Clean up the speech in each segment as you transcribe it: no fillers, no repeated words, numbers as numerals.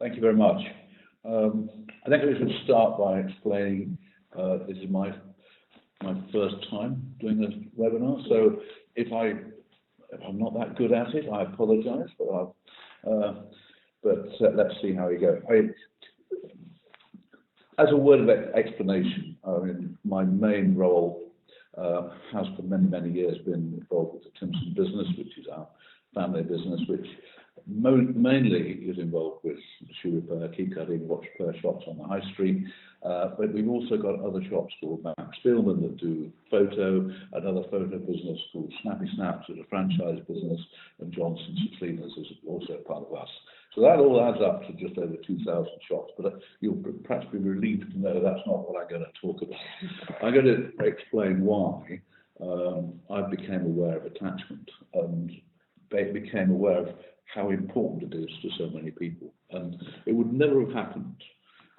Thank you very much. I think we should start by explaining this is my first time doing this webinar, so if I'm not that good at it, I apologise, but let's see how we go. As a word of explanation, I mean, my main role has for many years been involved with the Timpson business, which is our family business, which mainly is involved with shoe repair, key cutting, watch repair shops on the high street, but we've also got other shops called Max Spielman that do photo, another photo business called Snappy Snaps is a franchise business, and Johnson's Cleaners is also part of us. So that all adds up to just over 2,000 shops, but you'll perhaps be relieved to know that's not what I'm going to talk about. I'm going to explain why I became aware of attachment and became aware of how important it is to so many people. And it would never have happened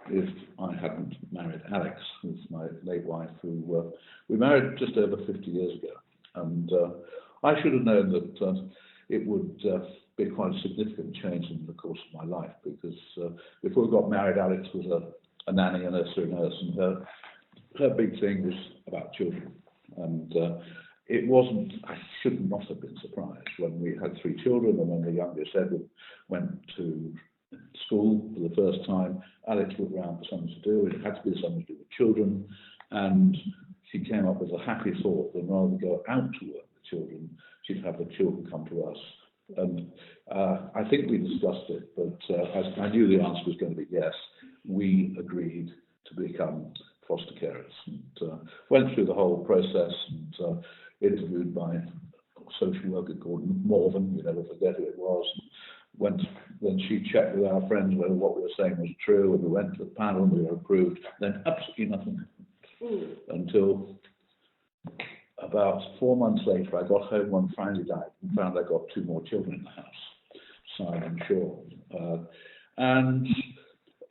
if I hadn't married Alex, who's my late wife, who we married just over 50 years ago. And I should have known that it would be quite a significant change in the course of my life, because before we got married, Alex was a nanny, a nursery nurse, and her big thing was about children. And it wasn't, I should not have been surprised when we had 3 children, and when the youngest Edward went to school for the first time, Alex looked around for something to do. It had to be something to do with children, and she came up with a happy thought that rather than go out to work with children, she'd have the children come to us. And I think we discussed it, but as I knew the answer was going to be yes, we agreed to become foster carers, and went through the whole process, and interviewed by a social worker called Morvan, we never forget who it was. Then she checked with our friends whether what we were saying was true, and we went to the panel and we were approved. Then absolutely nothing until about 4 months later. I got home one Friday night and found I got 2 more children in the house, signed and sure. And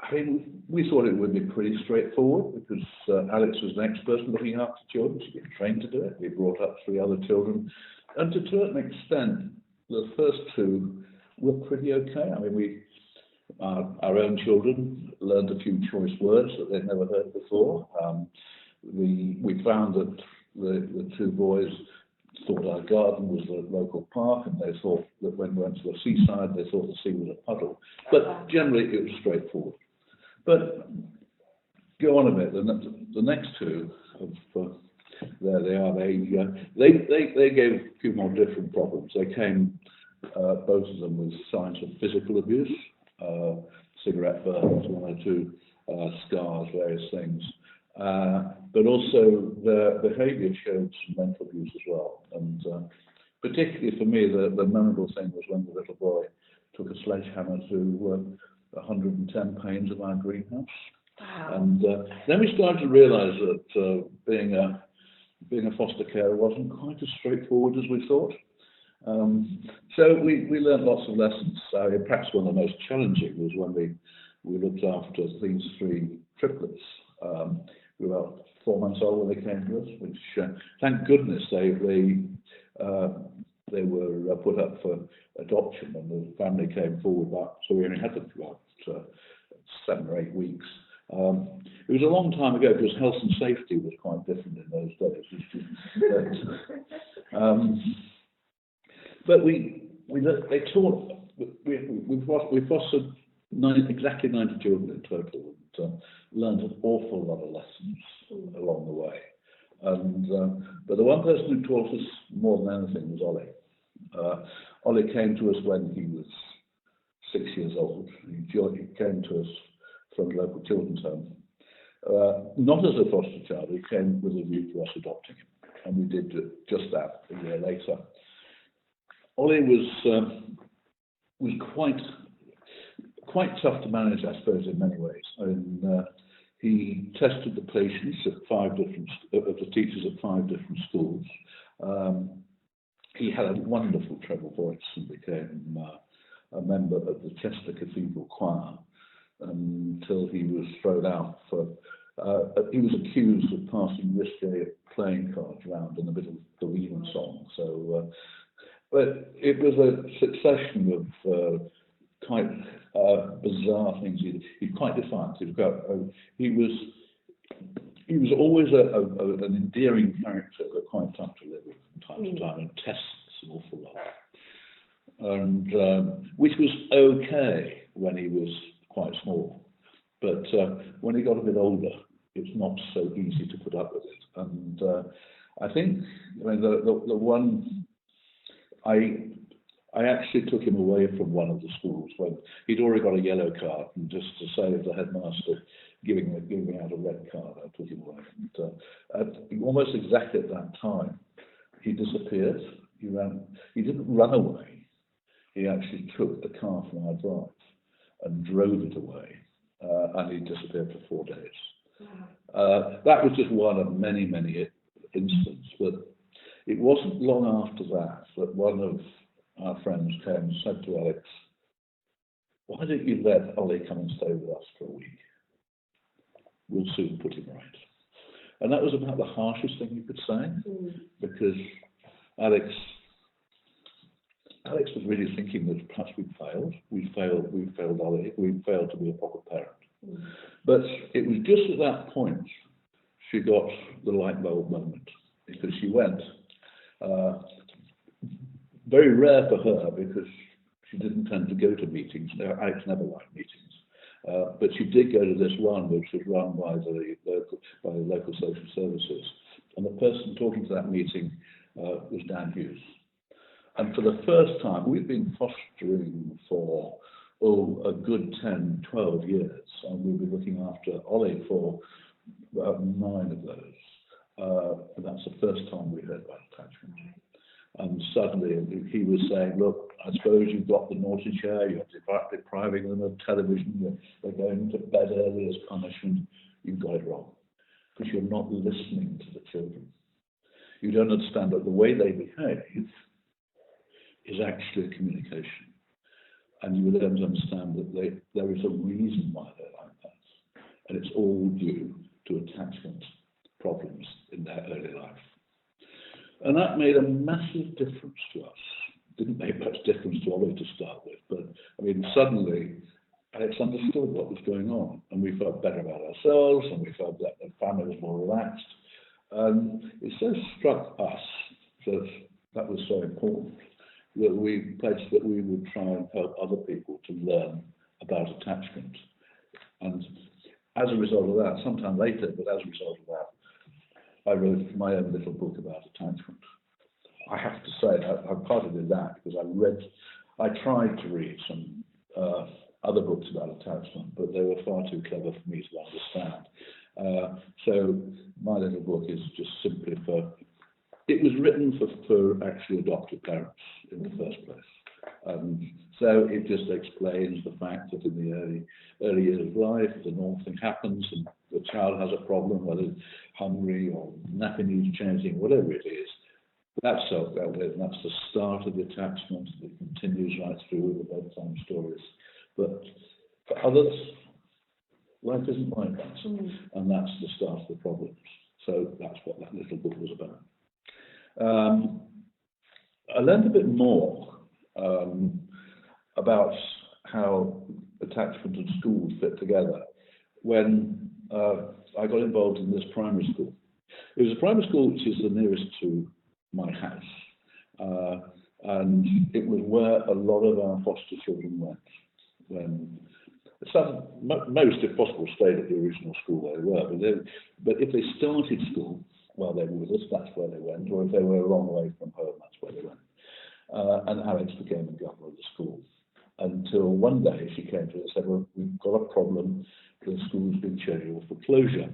I mean, we thought it would be pretty straightforward, because Alex was an expert in looking after children. She'd been trained to do it. We brought up 3 other children, and to a certain extent, the first 2 were pretty okay. I mean, our own children learned a few choice words that they'd never heard before. We found that the 2 boys thought our garden was the local park, and they thought that when we went to the seaside, they thought the sea was a puddle. But generally, it was straightforward. But go on a bit. The next 2, there they are. They gave a few more different problems. They came, both of them, with signs of physical abuse, cigarette burns, 1 or 2 scars, various things. But also their behaviour showed some mental abuse as well. And particularly for me, the memorable thing was when the little boy took a sledgehammer to 110 panes of our greenhouse. Wow. And then we started to realise that being a foster carer wasn't quite as straightforward as we thought. So we learned lots of lessons. Perhaps one of the most challenging was when we looked after these 3 triplets. We were about 4 months old when they came to us, which thank goodness they were put up for adoption, and the family came forward. So we only had them for about 7 or 8 weeks. It was a long time ago, because health and safety was quite different in those days. But we fostered exactly 90 children in total, and learned an awful lot of lessons along the way. And but the one person who taught us more than anything was Ollie. Ollie came to us when he was 6 years old. He came to us from a local children's home, not as a foster child. He came with a view to us adopting him, and we did just that a year later. Ollie was quite tough to manage, I suppose, in many ways. And he tested the patience at 5 different of the teachers at 5 different schools. He had a wonderful treble voice and became a member of the Chester Cathedral Choir until he was thrown out for. He was accused of passing risque playing cards around in the middle of the evensong. So, but it was a succession of quite bizarre things. He's quite defiant. He was always an endearing character, but quite tough to live with from time to time, and tests an awful lot. And which was okay when he was quite small, but when he got a bit older, it's not so easy to put up with it. And I think, I mean, the one I actually took him away from one of the schools when he'd already got a yellow card, and just to save the headmaster giving out a red card, I took him away. And almost exactly at that time, he disappeared. He didn't run away. He actually took the car from our drive and drove it away, and he disappeared for 4 days. That was just one of many, many instances, but it wasn't long after that one of our friends came and said to Alex, "Why don't you let Ollie come and stay with us for a week? We'll soon put him right." And that was about the harshest thing you could say, because Alex was really thinking that perhaps we'd failed. We failed Ollie. We failed to be a proper parent. But it was just at that point she got the light bulb moment, because she went. Very rare for her, because she didn't tend to go to meetings. Alex never liked meetings. But she did go to this one, which was run by the local social services. And the person talking to that meeting was Dan Hughes. And for the first time, we've been fostering for a good 10, 12 years. And we've been looking after Ollie for 9 of those. And that's the first time we heard about attachment. And suddenly he was saying, "Look, I suppose you've got the naughty chair, you're depriving them of television, they're going to bed early as punishment. You've got it wrong, because you're not listening to the children. You don't understand that the way they behave is actually a communication. And you don't understand that there is a reason why they're like that. And it's all due to attachment problems in their early life." And that made a massive difference to us. Didn't make much difference to Ollie to start with, but I mean, suddenly Alex understood what was going on, and we felt better about ourselves, and we felt that the family was more relaxed. And it so struck us that was so important, that we pledged that we would try and help other people to learn about attachment. And as a result of that, sometime later, but as a result of that, I wrote my own little book about attachment. I have to say, I partly did that because I tried to read some other books about attachment, but they were far too clever for me to understand. So my little book is just simply it was written for actually adopted parents in the first place. So it just explains the fact that in the early years of life, the normal thing happens and the child has a problem, whether it's hungry or nappy needs changing, whatever it is. That's self-dealt with, and that's the start of the attachment that continues right through with the bedtime stories. But for others, life isn't like that, and that's the start of the problems. So that's what that little book was about. I learned a bit more about how attachment and schools fit together when I got involved in this primary school. It was a primary school which is the nearest to my house, and it was where a lot of our foster children went. Most, if possible, stayed at the original school they were, but if they started school while they were with us, that's where they went, or if they were a long way from home, that's where they went. And Alex became the governor of the school. Until one day she came to us and said, "Well, we've got a problem, the school's been scheduled for closure."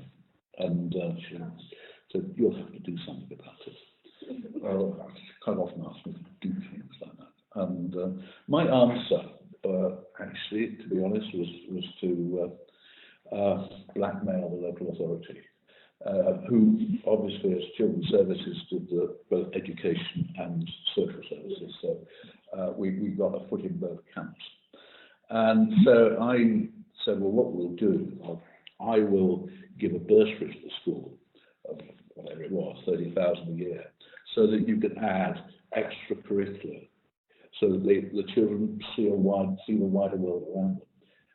And she said, "You'll have to do something about it." Well, I quite often ask me to do things like that. And my answer, actually, to be honest, was to blackmail the local authority, who obviously, as children's services, did both education and social services. So we got a foot in both camps. And so I said, "Well, what we'll do, I will give a bursary to the school of whatever it was, 30,000 a year, so that you can add extracurricular so that the children see the wider world around them.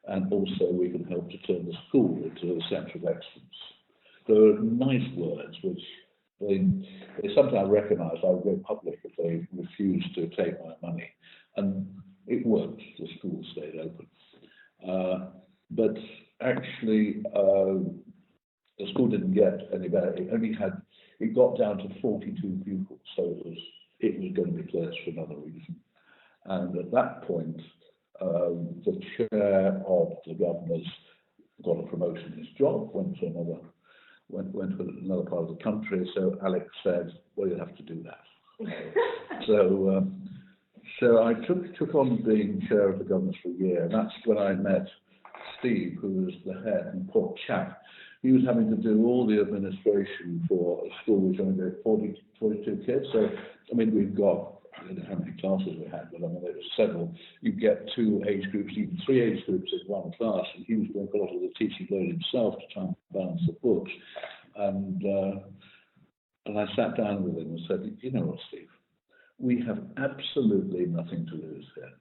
And also we can help to turn the school into a centre of excellence. There are nice words which they sometimes recognise. I would go public if they refused to take my money, and it worked. The school stayed open, but actually the school didn't get any better. It got down to 42 pupils, so it was going to be closed for another reason. And at that point, the chair of the governors got a promotion in his job, went to another part of the country. So Alex said, "Well, you have to do that." So I took on being chair of the governors for a year, and that's when I met Steve, who was the head, and poor chap. He was having to do all the administration for a school which only had 42 kids. So, I mean, we've got, I don't know how many classes we had, but I mean, there were several. You get 2 age groups, even 3 age groups in one class, and he was doing a lot of the teaching load himself to try and balance the books. And I sat down with him and said, "You know what, Steve? We have absolutely nothing to lose here.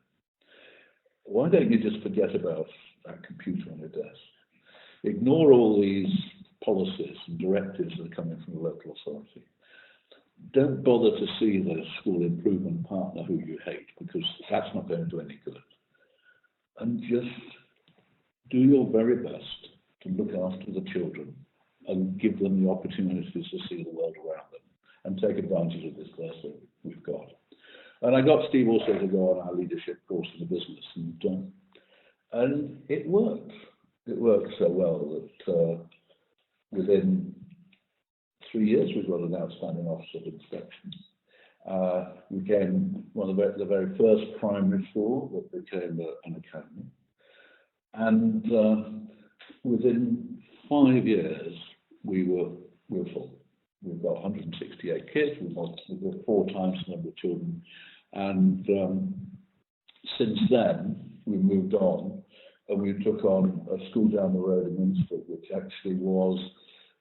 Why don't you just forget about that computer on your desk? Ignore all these policies and directives that are coming from the local authority. Don't bother to see the school improvement partner who you hate, because that's not going to do any good. And just do your very best to look after the children and give them the opportunities to see the world around them and take advantage of this class that we've got." And I got Steve also to go on our leadership course in the business, and it worked. It worked so well that within 3 years we got an outstanding officer of inspection. We became one of the very first primary school that became an academy, and within 5 years we were full. We've got 168 kids. We've got 4 times the number of children, and since then we moved on. And we took on a school down the road in Minster, which actually was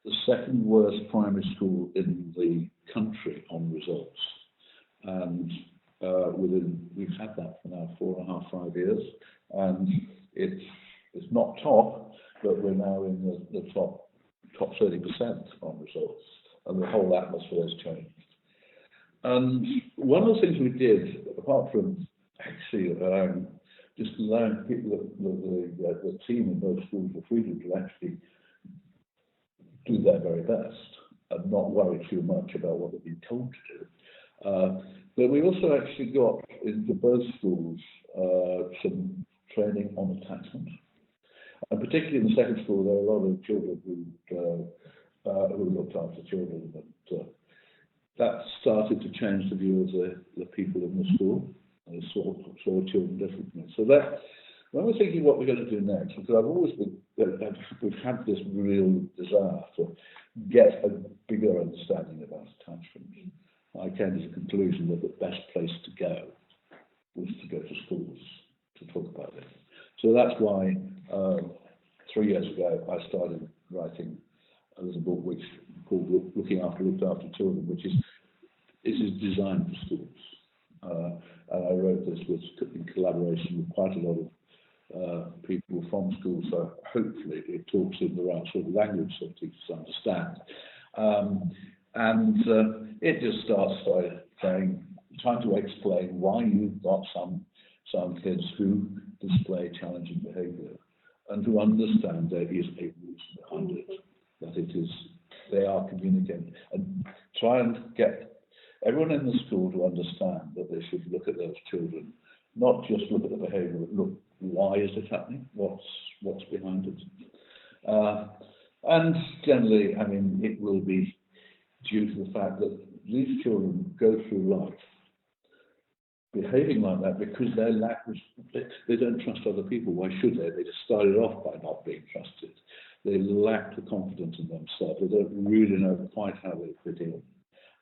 the second worst primary school in the country on results. And we've had that for now 4.5, 5 years, and it's not top, but we're now in the top 30% on results, and the whole atmosphere has changed. And one of the things we did, apart from actually just allowing people, the team in both schools, the freedom to actually do their very best and not worry too much about what they've been told to do. But we also actually got into both schools some training on attachment. And particularly in the second school, there were a lot of children who looked after children. And that started to change the view of the people in the school. And saw children differently. So that, when we're thinking what we're going to do next, because I've always we've had this real desire to get a bigger understanding about attachment. I came to the conclusion that the best place to go was to go to schools to talk about it. So that's why 3 years ago I started writing a little book which called Looked After Children, which is designed for schools. And I wrote this in collaboration with quite a lot of people from schools, so hopefully it talks in the right sort of language so teachers understand. And it just starts by trying to explain why you've got some kids who display challenging behaviour, and to understand there is a reason behind it, that they are communicating, and try and get everyone in the school to understand that they should look at those children, not just look at the behaviour, but look, why is it happening? What's behind it? And generally, I mean, it will be due to the fact that these children go through life behaving like that because they don't trust other people. Why should they? They just started off by not being trusted. They lack the confidence in themselves. They don't really know quite how they fit in.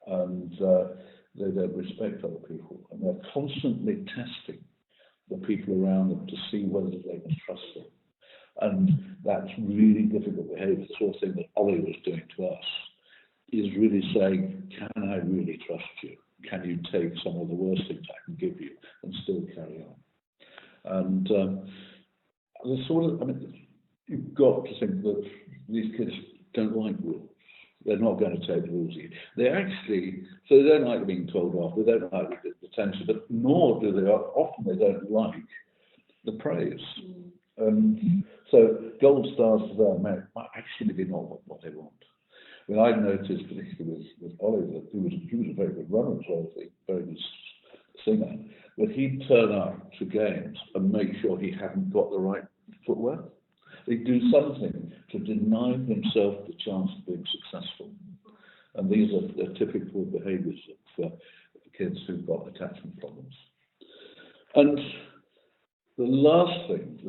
And they don't respect other people, and they're constantly testing the people around them to see whether they can trust them. And that's really difficult behaviour. The sort of thing that Ollie was doing to us is really saying, can I really trust you? can you take some of the worst things I can give you and still carry on? And the sort of, I mean, you've got to think that these kids don't like rules. They're not going to take the rules. They actually, so they don't like being told off. They don't like the attention, but nor do they often. They don't like the praise. So gold stars to them might actually be not what they want. I mean, I've noticed, particularly with Oliver, who was a very good runner as well as a very good singer, that he'd turn up to games and make sure he hadn't got the right footwear. He'd do something to deny himself the chance of being successful. And these are typical behaviours for kids who've got attachment problems. And the last thing,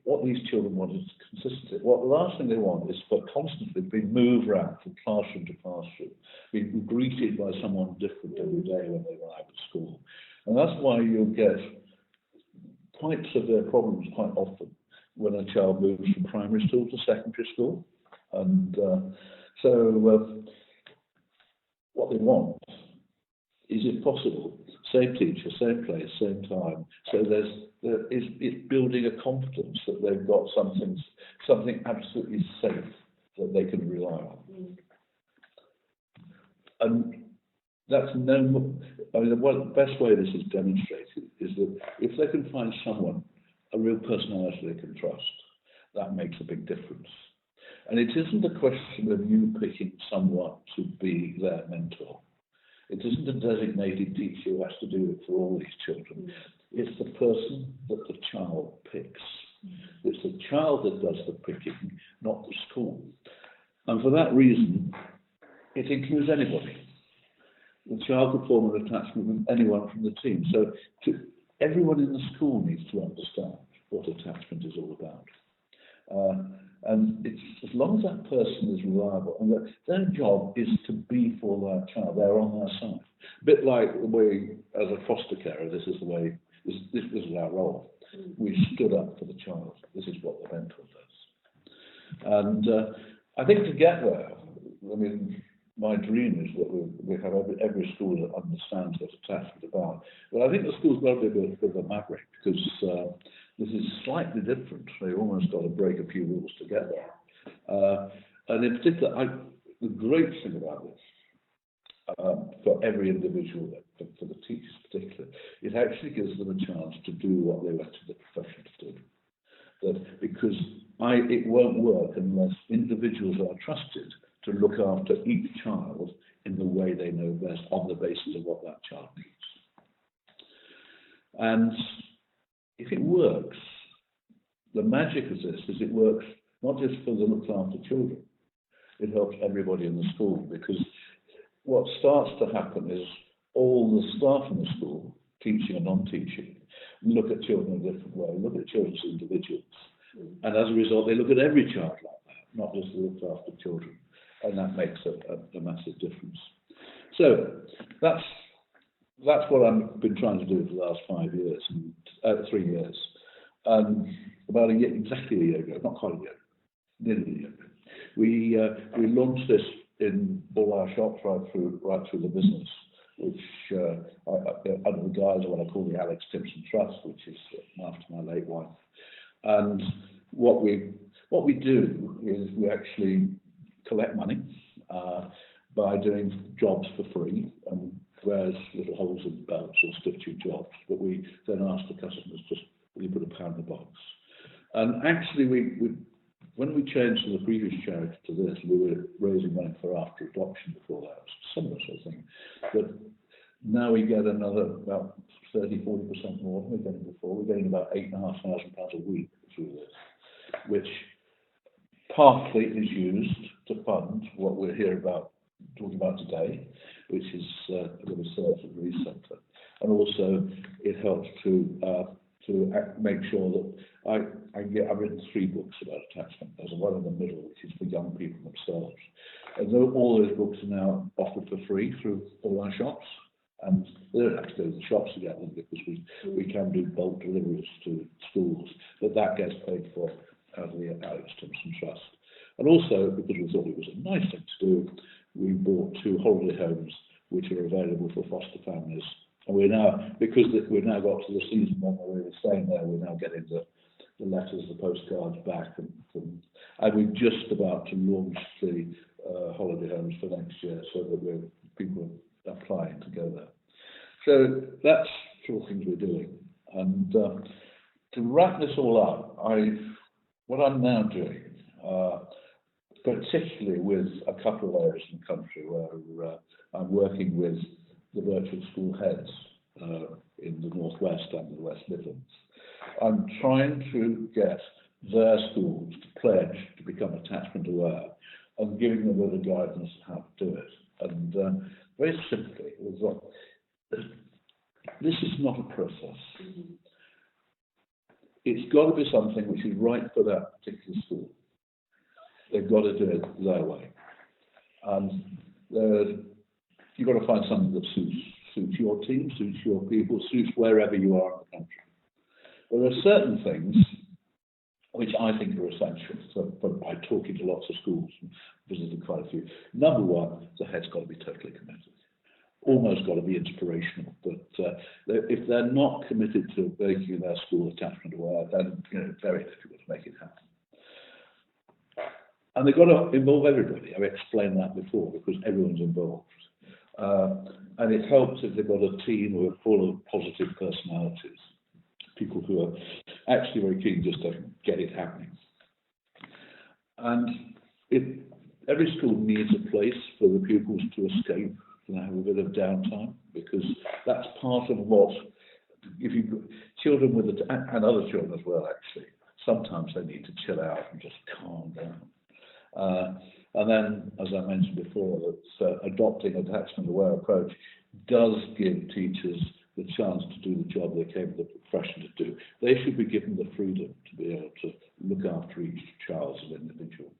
what these children want is consistency. The last thing they want is for constantly being moved around from classroom to classroom, being greeted by someone different every day when they arrive at school. And that's why you'll get quite severe problems quite often when a child moves from primary school to secondary school. And what they want is, if possible, same teacher, same place, same time. So it's building a confidence that they've got something absolutely safe that they can rely on. And that's the best way this is demonstrated is that if they can find someone, a real personality they can trust, that makes a big difference. And it isn't a question of you picking someone to be their mentor. It isn't a designated teacher who has to do it for all these children. It's the person that the child picks. It's the child that does the picking, not the school. And for that reason, it includes anybody. The child could form an attachment with anyone from the team. So everyone in the school needs to understand what attachment is all about. And it's as long as that person is reliable, and that their job is to be for that child, they're on their side. A bit like the way, as a foster carer, this is our role. We stood up for the child. This is what the mentor does. And I think to get there, I mean, my dream is that we have every school that understands what attachment is about. But I think the school's got to be a bit of a maverick, because this is slightly different. They've almost got to break a few rules to get there. And in particular, the great thing about this, for every individual, for the teachers particularly, it actually gives them a chance to do what they went to the profession to do. Because it won't work unless individuals are trusted to look after each child in the way they know best, on the basis of what that child needs. And if it works, the magic of this is it works not just for the looked after children, it helps everybody in the school, because what starts to happen is all the staff in the school, teaching and non-teaching, look at children in a different way, look at children as individuals. And as a result, they look at every child like that, not just the looked after children. And that makes a massive difference. So that's what I've been trying to do for the last 5 years, 3 years. About exactly a year ago, not quite a year, nearly a year ago, we launched this in all our shops right through the business, which under the guise of what I call the Alex Timpson Trust, which is after my late wife. And what we do is we actually collect money by doing jobs for free, and wears little holes in belts or stitching jobs, but we then ask the customers just really put £1 in the box. And actually, when we changed from the previous charity to this, we were raising money for after adoption before that, similar sort of thing. But now we get another about 30–40% more than we were getting before. We're getting about £8,500 a week through this, which partly is used to fund what we're here talking about today, which is the research at Rees Centre, and also it helps to make sure that I've written 3 books about attachment. There's one in the middle, which is for young people themselves, and all those books are now offered for free through all our shops. And they don't have to go to the shops to get them, because we can do bulk deliveries to schools, but that gets paid for out of the Alex Timpson Trust. And also, because we thought it was a nice thing to do, we bought 2 holiday homes which are available for foster families. And we're now, because we've now got to the season when we're really staying there, we're now getting the letters, the postcards back, and we're just about to launch the holiday homes for next year, so that people are applying to go there. So that's sort of things we're doing. And to wrap this all up, what I'm now doing, particularly with a couple of areas in the country where I'm working with the virtual school heads in the Northwest and the West Midlands, I'm trying to get their schools to pledge to become attachment aware and giving them a bit of guidance on how to do it. And very simply, this is not a process. It's got to be something which is right for that particular school. They've got to do it their way. And you've got to find something that suits your team, suits your people, suits wherever you are in the country. There are certain things which I think are essential. So by talking to lots of schools and visiting quite a few. Number one, the head's got to be totally committed. Almost got to be inspirational, but if they're not committed to making their school attachment aware, then it's very difficult to make it happen. And they've got to involve everybody. I've explained that before, because everyone's involved. And it helps if they've got a team who are full of positive personalities, people who are actually very keen just to get it happening. And every school needs a place for the pupils to escape and have a bit of downtime, because that's part of what, if you children with and other children as well, actually, sometimes they need to chill out and just calm down. And then, as I mentioned before, that adopting an attachment-aware approach does give teachers the chance to do the job they came to the profession to do. They should be given the freedom to be able to look after each child as an individual.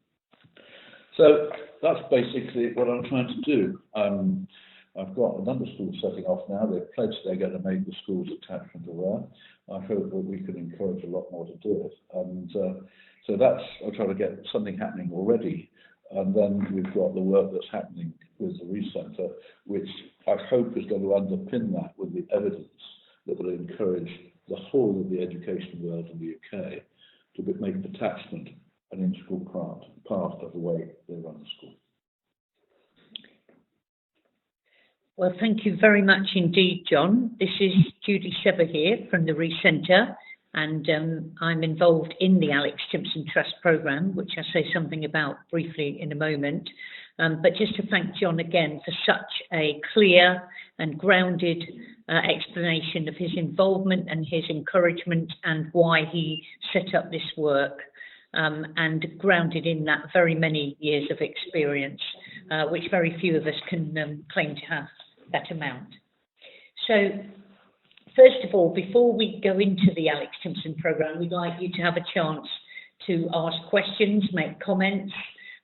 So that's basically what I'm trying to do. I've got a number of schools setting off now. They've pledged they're going to make the schools attachment aware. I hope that we can encourage a lot more to do it. And so I'm trying to get something happening already. And then we've got the work that's happening with the Rees Centre, which I hope is going to underpin that with the evidence that will encourage the whole of the education world in the UK to make attachment an integral part of the way they run the school. Well, thank you very much indeed, John. This is Judy Sebba here from the Rees Centre, and I'm involved in the Alex Timpson Trust programme, which I'll say something about briefly in a moment. But just to thank John again for such a clear and grounded explanation of his involvement and his encouragement and why he set up this work, and grounded in that very many years of experience, which very few of us can claim to have that amount. So, first of all, before we go into the Alex Timpson programme, we'd like you to have a chance to ask questions, make comments,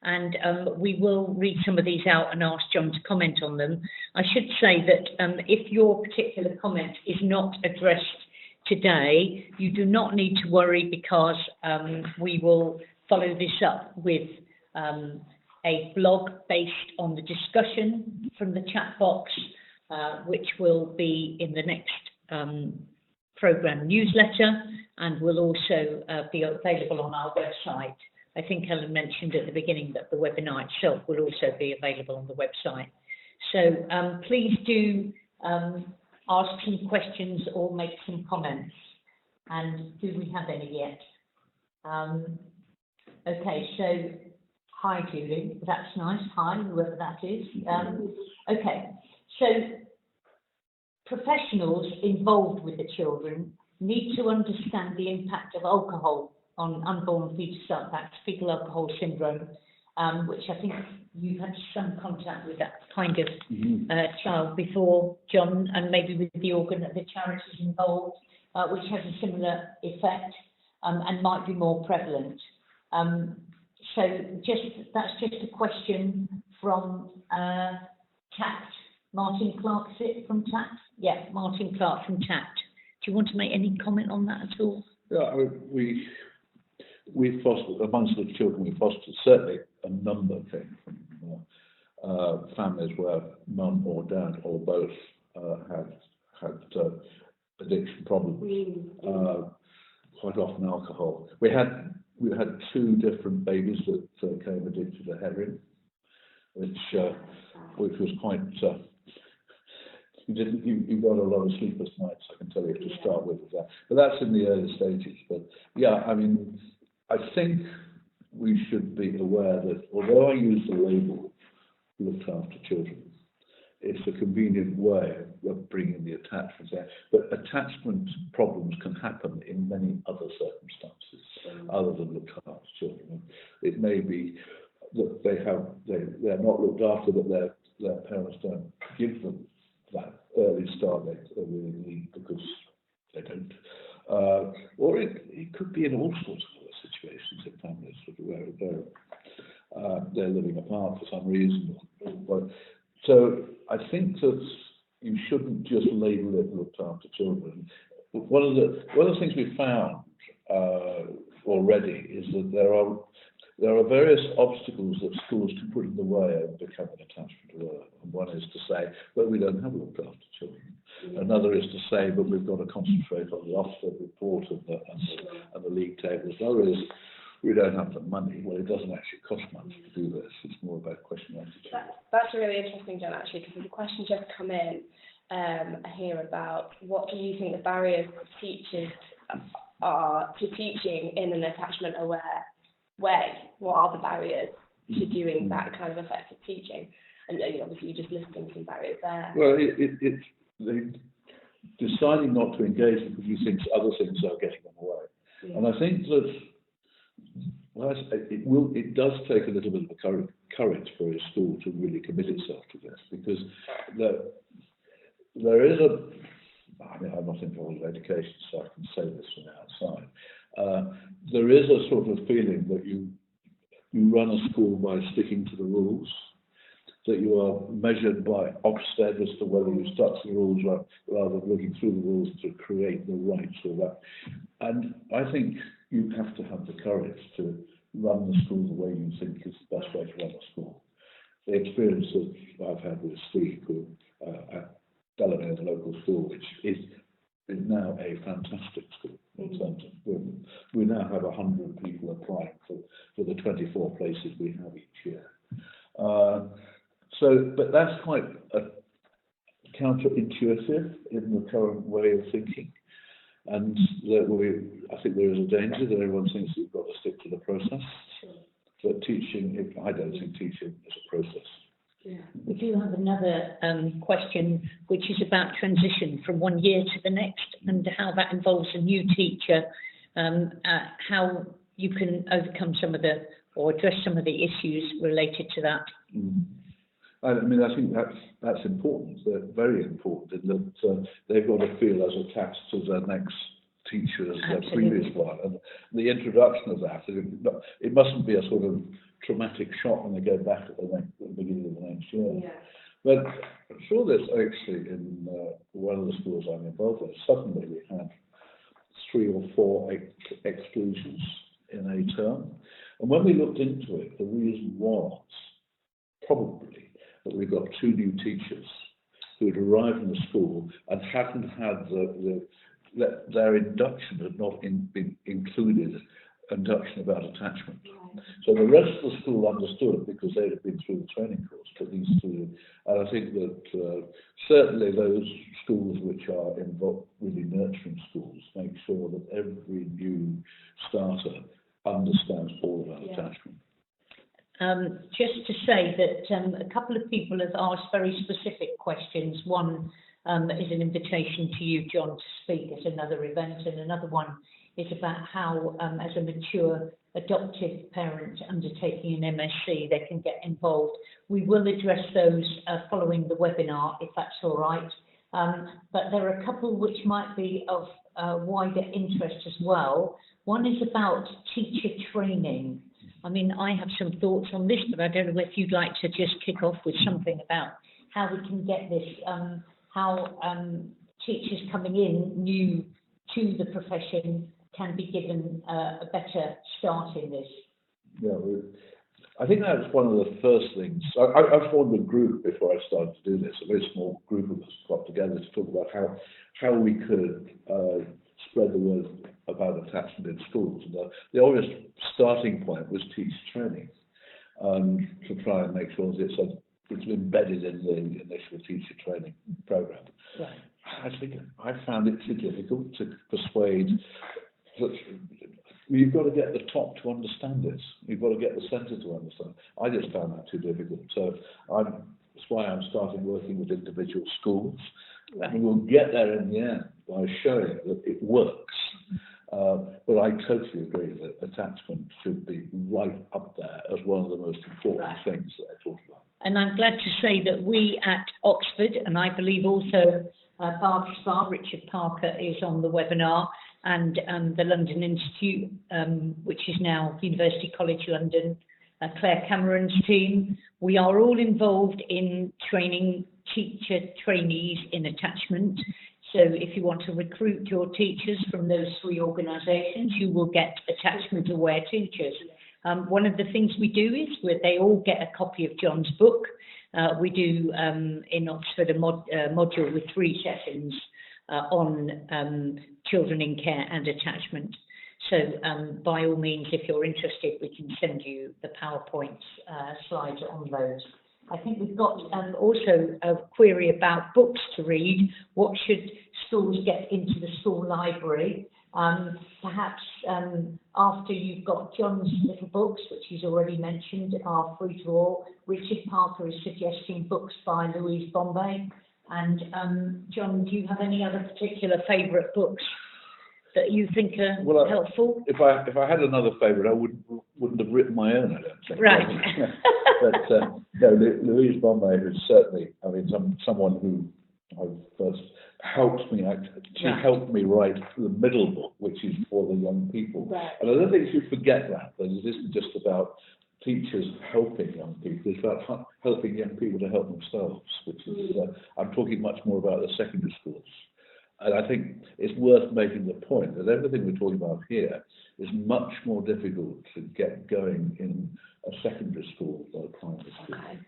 and we will read some of these out and ask John to comment on them. I should say that if your particular comment is not addressed today, you do not need to worry, because we will follow this up with a blog based on the discussion from the chat box, which will be in the next programme newsletter, and will also be available on our website. I think Helen mentioned at the beginning that the webinar itself will also be available on the website. So please do ask some questions or make some comments. And do we have any yet? Okay, so hi Judy, that's nice. Hi, whoever that is. Okay, so professionals involved with the children need to understand the impact of alcohol on unborn fetus, that's fetal alcohol syndrome, which I think you've had some contact with that kind of child before, John, and maybe with the charities involved, which has a similar effect and might be more prevalent. So that's just a question from TACT. Martin Clark, is it from TACT? Yeah, Martin Clark from TACT. Do you want to make any comment on that at all? Yeah, I mean, we fostered, amongst the children we fostered, certainly a number came from families where mum or dad or both had addiction problems. Quite often alcohol. We had 2 different babies that came addicted to heroin, which was quite. You got a lot of sleepless nights, I can tell you, to start with that. But that's in the early stages. But yeah, I mean, I think we should be aware that although I use the label "looked after children," it's a convenient way of bringing the attachments there. But attachment problems can happen in many other circumstances other than looked after children. It may be that they're not looked after, but their parents don't give them that early start they really need because they don't. Or it could be in all sorts of other situations in families where they're living apart for some reason. So I think that you shouldn't just label it looked after children. One of the things we found already is that there are various obstacles that schools can put in the way of becoming attachment aware. And one is to say, well, we don't have looked after children. Another is to say, but we've got to concentrate on the Ofsted report and the league tables. Another is, we don't have the money. Well, it doesn't actually cost much to do this. It's more about question attitude. That's really interesting, John, actually, because the question just come in here about what do you think the barriers teachers are to teaching in an attachment-aware way? What are the barriers to doing that kind of effective teaching? And obviously, you're just listing some barriers there. Well, deciding not to engage because you think other things are getting in the way. Yeah. And I think that it does take a little bit of courage for a school to really commit itself to this, because there is I mean, I'm not involved in education, so I can say this from the outside. There is a sort of feeling that you run a school by sticking to the rules, that you are measured by Ofsted as to whether you stuck to the rules rather than looking through the rules to create the right sort of that. And I think you have to have the courage to run the school the way you think is the best way to run a school. The experience that I've had with Steve at Bellamy, the local school, which is now a fantastic school in terms of women. We now have 100 people applying for the 24 places we have each year. But that's quite counterintuitive in the current way of thinking. And I think there is a danger that everyone thinks you've got to stick to the process. Sure. But teaching, I don't think teaching is a process. Yeah. We do have another question, which is about transition from one year to the next and how that involves a new teacher, how you can overcome or address some of the issues related to that. I mean, I think that's important. They're very important in that they've got to feel as attached to their next teacher as their previous one. And the introduction of that, it mustn't be a sort of traumatic shock when they go back at the beginning of the next year. Yeah. But I'm sure there's actually in one of the schools I'm involved in, suddenly we had 3 or 4 exclusions in a term. And when we looked into it, the reason was probably that we got 2 new teachers who had arrived in the school and hadn't had their induction had not been included induction about attachment. Right. So the rest of the school understood because they had been through the training course, but these 2, and I think that certainly those schools which are involved, really nurturing schools, make sure that every new starter understands all about attachment. Just to say that a couple of people have asked very specific questions. One is an invitation to you, John, to speak at another event, and another one is about how, as a mature adoptive parent undertaking an MSc, they can get involved. We will address those following the webinar, if that's all right. But there are a couple which might be of wider interest as well. One is about teacher training. I mean, I have some thoughts on this, but I don't know if you'd like to just kick off with something about how we can get this, how teachers coming in new to the profession can be given a better start in this. Yeah, I think that's one of the first things. I formed a group before I started to do this. A very small group of us got together to talk about how we could spread the word about attachment in schools. And the obvious starting point was teacher training, to try and make sure that it's embedded in the initial teacher training program. Right. I found it too difficult to persuade. You've got to get the top to understand this. You've got to get the centre to understand. I just found that too difficult. So that's why I'm starting working with individual schools. Right. And we'll get there in the end by showing that it works. But I totally agree that attachment should be right up there as one of the most important things that I talk about. And I'm glad to say that we at Oxford, and I believe also Bath Spa, Richard Parker is on the webinar, and the London Institute, which is now University College London, Claire Cameron's team. We are all involved in training teacher trainees in attachment. So if you want to recruit your teachers from those 3 organisations, you will get attachment aware teachers. One of the things we do is where they all get a copy of John's book. We do in Oxford a module with 3 sessions on children in care and attachment. So by all means, if you're interested, we can send you the PowerPoint slides on those. I think we've got also a query about books to read. What should schools get into the school library? Perhaps after you've got John's little books, which he's already mentioned, are free to all. Richard Parker is suggesting books by Louise Bombay. And John, do you have any other particular favourite books that you think are helpful? If I had another favourite, I wouldn't have written my own, I don't think. Right. But no, Louise Bombay is certainly, I mean, someone who first helped me. She helped me write the middle book, which is for the young people. Right. And I don't think you should forget that it isn't just about teachers helping young people, it's about helping young people to help themselves, which is, I'm talking much more about the secondary schools. And I think it's worth making the point that everything we're talking about here is much more difficult to get going in a secondary school than a primary school. Okay.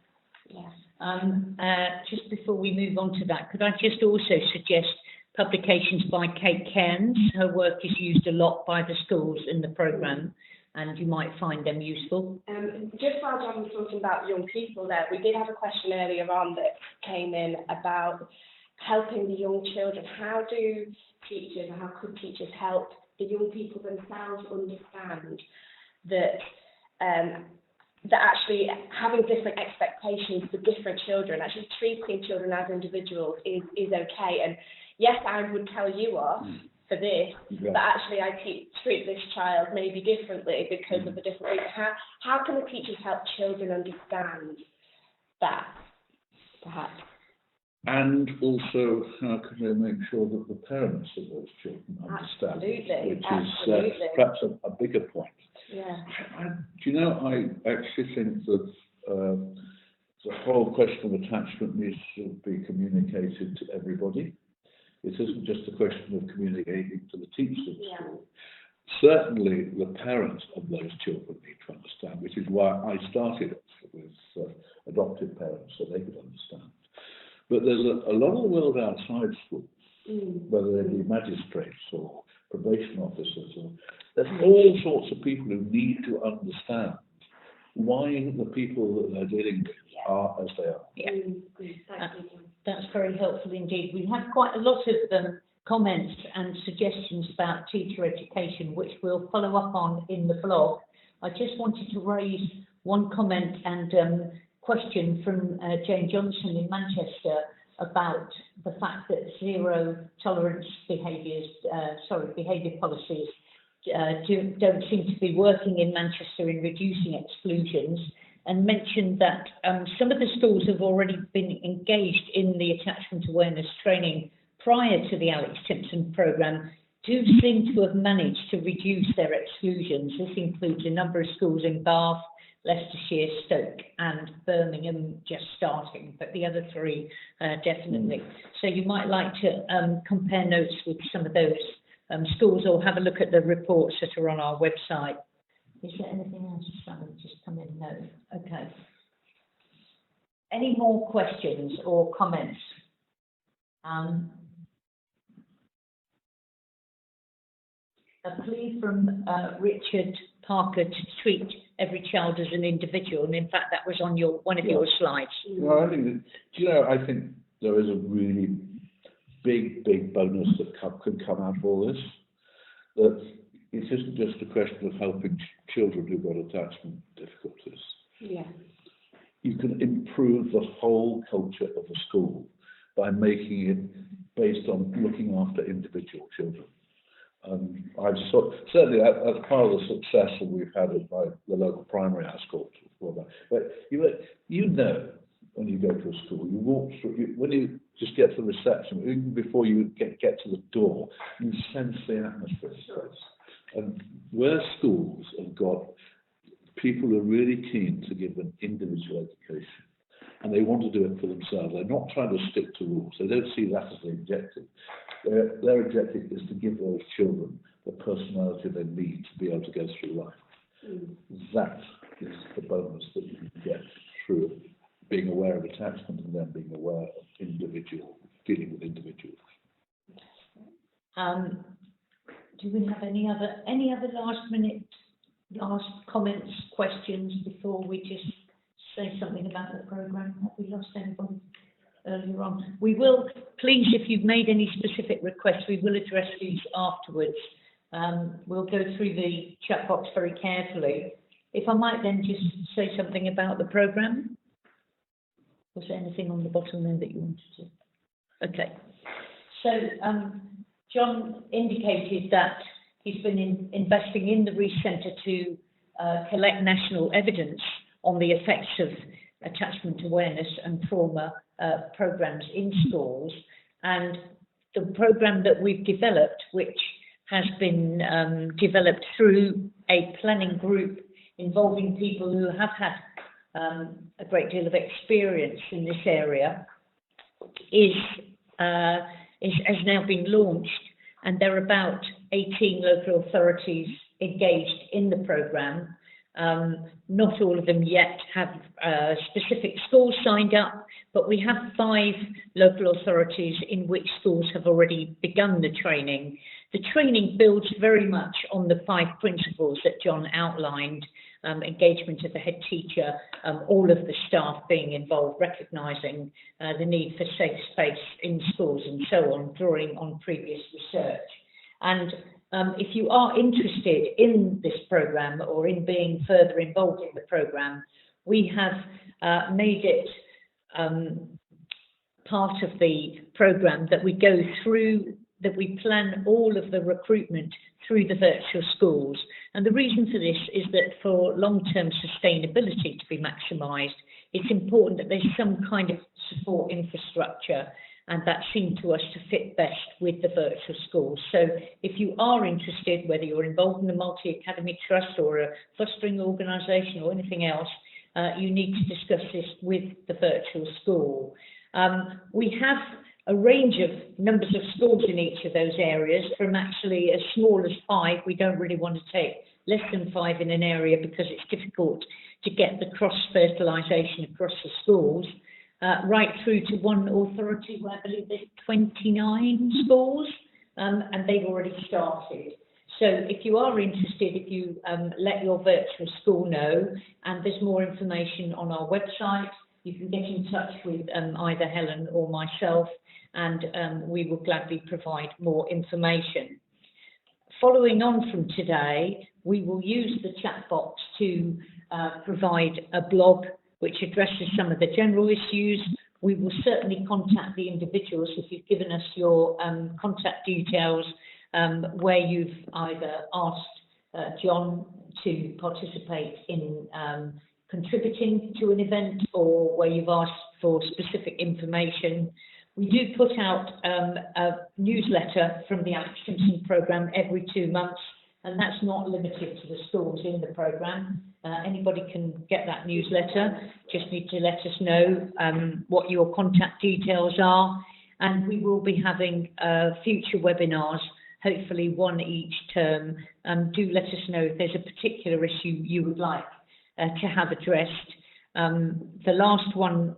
Yeah. Just before we move on to that, could I just also suggest publications by Kate Cairns? Her work is used a lot by the schools in the programme, and you might find them useful. Just while John was talking about young people there, we did have a question earlier on that came in about helping the young children. How do teachers, or how could teachers help the young people themselves understand that that actually having different expectations for different children, actually treating children as individuals is okay. And yes, I would tell you off for this, but actually I treat this child maybe differently because of the different reasons. How can the teachers help children understand that, perhaps? And also, how can they make sure that the parents of those children understand, which is perhaps a bigger point. Yeah. Do you know, I actually think that the whole question of attachment needs to be communicated to everybody. It isn't just a question of communicating to the teachers of school. Certainly, the parents of those children need to understand, which is why I started with adoptive parents, so they could understand. But there's a lot of the world outside schools, whether they be magistrates or probation officers, or there's all sorts of people who need to understand why the people that they're dealing with are as they are. Yeah. That's very helpful indeed. We have quite a lot of comments and suggestions about teacher education, which we'll follow up on in the blog. I just wanted to raise one comment and question from Jane Johnson in Manchester about the fact that zero tolerance behaviour policies don't seem to be working in Manchester in reducing exclusions, and mentioned that some of the schools have already been engaged in the attachment awareness training prior to the Alex Timpson programme, do seem to have managed to reduce their exclusions. This includes a number of schools in Bath, Leicestershire, Stoke and Birmingham just starting, but the other 3 definitely. So you might like to compare notes with some of those schools, or have a look at the reports that are on our website. Is there anything else? Someone just come in? No. Okay. Any more questions or comments? A plea from Richard Parker to treat every child as an individual, and in fact that was on one of your slides. Well, I think that, I think there is a really big bonus that could come out of all this. That it isn't just a question of helping children who've got attachment difficulties. Yeah. You can improve the whole culture of a school by making it based on looking after individual children. I've certainly that's part of the success that we've had at the local primary school. But you know, when you go to a school, you walk through, when you just get to the reception, even before you get to the door, you sense the atmosphere. And where schools have got people who are really keen to give them individual education, and they want to do it for themselves, they're not trying to stick to rules. They don't see that as the objective. Their objective is to give those children the personality they need to be able to go through life. That is the bonus that you can get through being aware of attachment and then being aware of dealing with individuals. Do we have any other last comments, questions before we just say something about the programme? Have we lost anybody earlier on? We will, please, if you've made any specific requests, we will address these afterwards. We'll go through the chat box very carefully. If I might then just say something about the programme. Was there anything on the bottom there that you wanted to? Okay. So John indicated that he's been investing in the Rees Centre to collect national evidence on the effects of attachment awareness and trauma programmes in schools. And the programme that we've developed, which has been developed through a planning group involving people who have had a great deal of experience in this area, has now been launched, and there are about 18 local authorities engaged in the programme. Not all of them yet have specific schools signed up, but we have 5 local authorities in which schools have already begun the training. The training builds very much on the 5 principles that John outlined: engagement of the head teacher, all of the staff being involved, recognising the need for safe space in schools and so on, drawing on previous research. And if you are interested in this programme or in being further involved in the programme, we have made it part of the programme that we go through, that we plan all of the recruitment through the virtual schools. And the reason for this is that for long-term sustainability to be maximised, it's important that there's some kind of support infrastructure, and that seemed to us to fit best with the virtual schools. So if you are interested, whether you're involved in a multi-academy trust or a fostering organisation or anything else, you need to discuss this with the virtual school. We have a range of numbers of schools in each of those areas, from actually as small as 5. We don't really want to take less than 5 in an area because it's difficult to get the cross-fertilisation across the schools, right through to one authority where I believe there's 29 schools, and they've already started. So if you are interested, if you let your virtual school know, and there's more information on our website, you can get in touch with either Helen or myself, and we will gladly provide more information. Following on from today, we will use the chat box to provide a blog which addresses some of the general issues. We will certainly contact the individuals if you've given us your contact details, where you've either asked John to participate in contributing to an event, or where you've asked for specific information. We do put out a newsletter from the Alex Timpson programme every 2 months, and that's not limited to the schools in the programme. Anybody can get that newsletter. Just need to let us know what your contact details are, and we will be having future webinars hopefully one each term. Do let us know if there's a particular issue you would like to have addressed. The last one,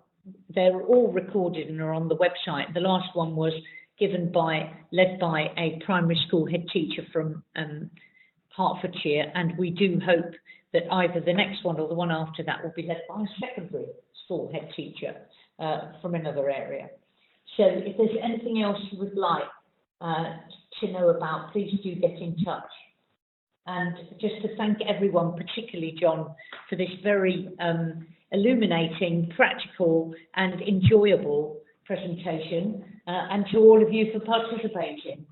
they're all recorded and are on the website. The last one was led by a primary school head teacher from Hertfordshire, and we do hope that either the next one or the one after that will be led by a secondary school head teacher from another area. So if there's anything else you would like to know about, please do get in touch. And just to thank everyone, particularly John, for this very illuminating, practical and enjoyable presentation, and to all of you for participating.